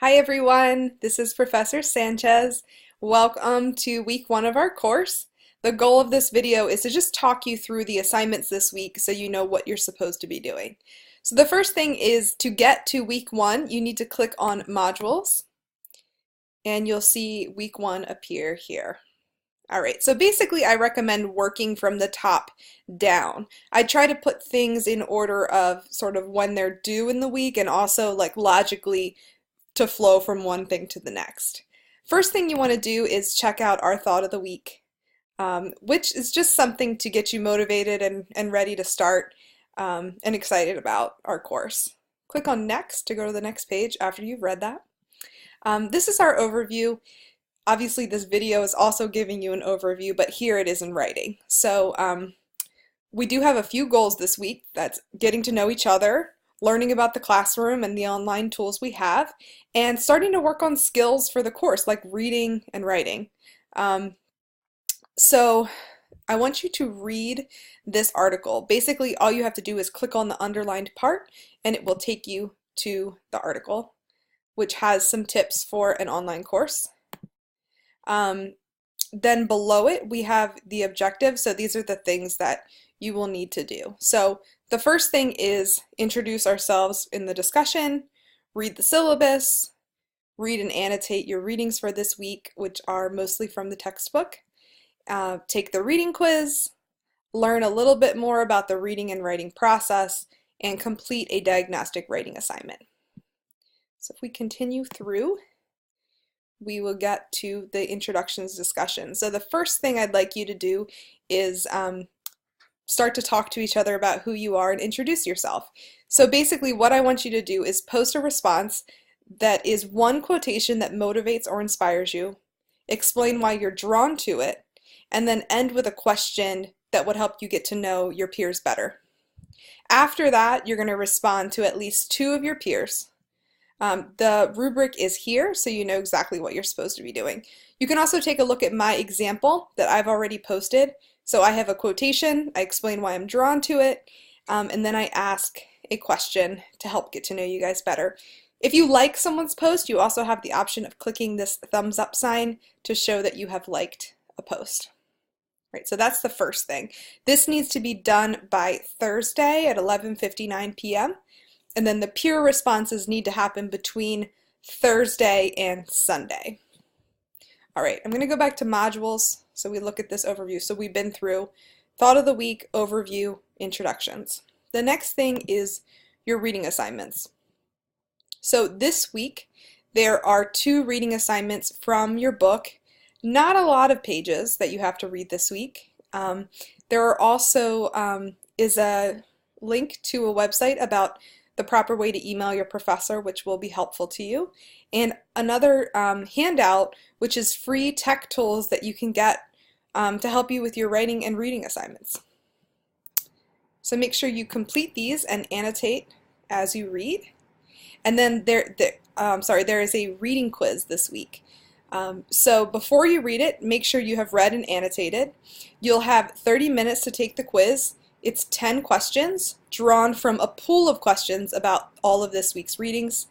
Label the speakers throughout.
Speaker 1: Hi everyone, this is Professor Sanchez. Welcome to week one of our course. The goal of this video is to just talk you through the assignments this week so you know what you're supposed to be doing. So the first thing is to get to week one, you need to click on modules and you'll see week one appear here. All right, so basically I recommend working from the top down. I try to put things in order of sort of when they're due in the week and also like logically to flow from one thing to the next. First thing you want to do is check out our thought of the week, which is just something to get you motivated and ready to start and excited about our course. Click on next to go to the next page after you've read that. This is our overview. Obviously this video is also giving you an overview, but here it is in writing. So we do have a few goals this week. That's getting to know each other, learning about the classroom and the online tools we have, and starting to work on skills for the course like reading and writing. So I want you to read this article. Basically all you have to do is click on the underlined part and it will take you to the article, which has some tips for an online course. Then below it we have the objectives. So these are the things that you will need to do. So the first thing is introduce ourselves in the discussion, read the syllabus, read and annotate your readings for this week, which are mostly from the textbook, take the reading quiz, learn a little bit more about the reading and writing process, and complete a diagnostic writing assignment. So if we continue through, we will get to the introductions discussion. So the first thing I'd like you to do is start to talk to each other about who you are and introduce yourself. So basically what I want you to do is post a response that is one quotation that motivates or inspires you, explain why you're drawn to it, and then end with a question that would help you get to know your peers better. After that, you're going to respond to at least two of your peers. The rubric is here, so you know exactly what you're supposed to be doing. You can also take a look at my example that I've already posted. So I have a quotation, I explain why I'm drawn to it, and then I ask a question to help get to know you guys better. If you like someone's post, you also have the option of clicking this thumbs up sign to show that you have liked a post. Right, so that's the first thing. This needs to be done by Thursday at 11:59 p.m. And then the peer responses need to happen between Thursday and Sunday. All right, I'm going to go back to modules so we look at this overview. So we've been through thought of the week, overview, introductions. The next thing is your reading assignments. So this week there are two reading assignments from your book. Not a lot of pages that you have to read this week. There are also is a link to a website about the proper way to email your professor, which will be helpful to you, and another handout, which is free tech tools that you can get to help you with your writing and reading assignments. So make sure you complete these and annotate as you read. And then there is a reading quiz this week. So before you read it, make sure you have read and annotated. You'll have 30 minutes to take the quiz. It's 10 questions drawn from a pool of questions about all of this week's readings.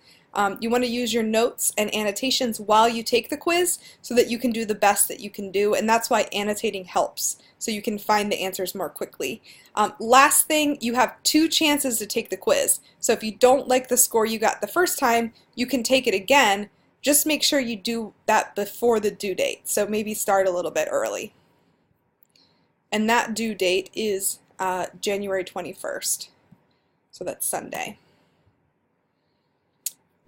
Speaker 1: You want to use your notes and annotations while you take the quiz so that you can do the best that you can do, and that's why annotating helps, so you can find the answers more quickly. Last thing, you have 2 chances to take the quiz. So if you don't like the score you got the first time, you can take it again. Just make sure you do that before the due date, so maybe start a little bit early. And that due date is January 21st, so that's Sunday.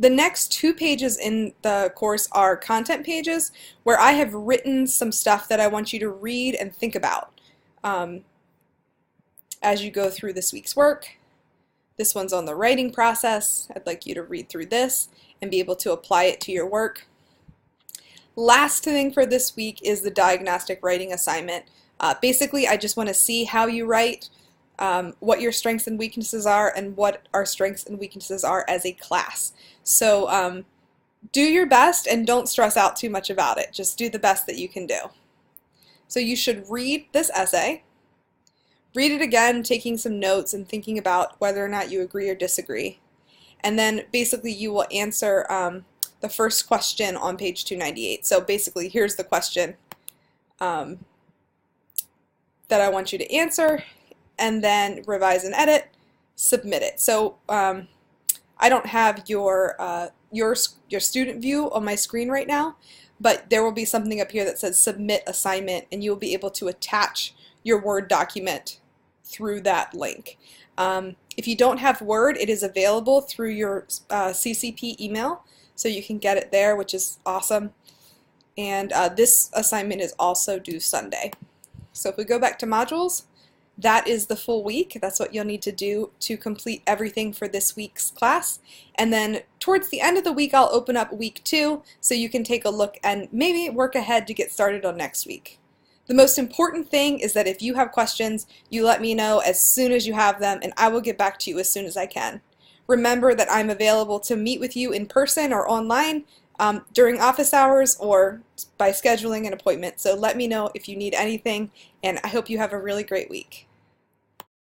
Speaker 1: The next 2 pages in the course are content pages where I have written some stuff that I want you to read and think about as you go through this week's work. This one's on the writing process. I'd like you to read through this and be able to apply it to your work. Last thing for this week is the diagnostic writing assignment. Basically, I just want to see how you write, what your strengths and weaknesses are, and what our strengths and weaknesses are as a class. So do your best and don't stress out too much about it. Just do the best that you can do. So you should read this essay, read it again, taking some notes and thinking about whether or not you agree or disagree. And then basically you will answer the first question on page 298. So basically, here's the question that I want you to answer, and then revise and edit, submit it. So I don't have your student view on my screen right now, but there will be something up here that says submit assignment, and you'll be able to attach your Word document through that link. If you don't have Word, it is available through your CCP email, so you can get it there, which is awesome. And this assignment is also due Sunday. So if we go back to modules, that is the full week. That's what you'll need to do to complete everything for this week's class. And then towards the end of the week, I'll open up week 2 so you can take a look and maybe work ahead to get started on next week. The most important thing is that if you have questions, you let me know as soon as you have them, and I will get back to you as soon as I can. Remember that I'm available to meet with you in person or online during office hours or by scheduling an appointment. So let me know if you need anything, and I hope you have a really great week.